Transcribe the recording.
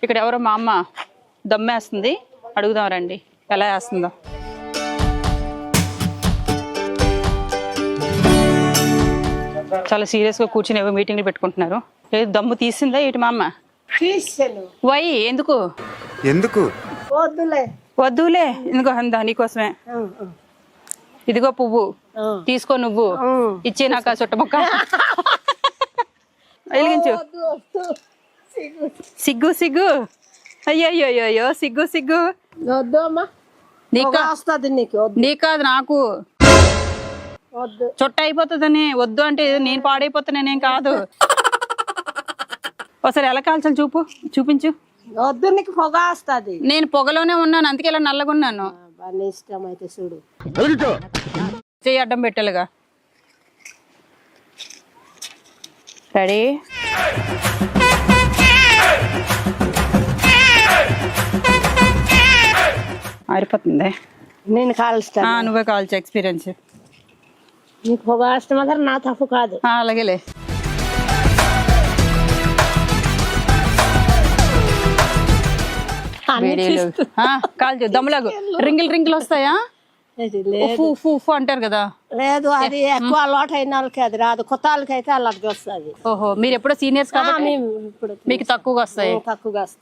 ఇక్కడ ఎవరో మా అమ్మ దమ్మేస్తుంది, అడుగుదాం రండి ఎలా వేస్తుందో. చాలా సీరియస్ గా కూర్చుని ఏవో మీటింగ్లు పెట్టుకుంటున్నారు. ఏదో దమ్ము తీసిందా ఏంటి మా అమ్మ? వై ఎందుకు ఎందుకు వద్దులే ఎందుకో అందా నీకోసమే. ఇదిగో పువ్వు తీసుకో, నువ్వు ఇచ్చే నాకు ఆ చుట్టముక్క. వెలిగించు. సిగ్గు సిగ్గు, అయ్యో సిగ్గు సిగ్గు. నీకు కాదు నాకు చుట్ట అయిపోతుందని వద్దు అంటే నేను పాడైపోతానేం కాదు. ఒకసారి ఎలా కాల్చాలి చూపించు. వద్దు, నీకు పొగ వస్తుంది. నేను పొగలోనే ఉన్నాను, అందుకే ఇలా నల్లగున్నాను. ఇష్టం అయితే చూడు, చెయ్యి అడ్డం పెట్టాలిగా. రెడీ? ఆరిపోతుంది. నేను కాలుస్తాను, నువ్వే కాల్చు, ఎక్స్పీరియన్స్. నీకు పొగ వస్తాం మాత్రం నా తప్పు కాదు. అలాగేలే. కాల్చు, దమ్ములాగు. రింగిల్ వస్తాయా? ఉఫు అంటారు కదా. లేదు, అది ఎక్కువ అలవాటు అయిన వాళ్ళకి అది రాదు, కొత్త వాళ్ళకి అయితే అలాంటికి వస్తుంది. ఓహో, మీరు ఎప్పుడో సీనియర్స్ కాబట్టి మీకు తక్కువగా వస్తాయి. తక్కువగా వస్తాయి.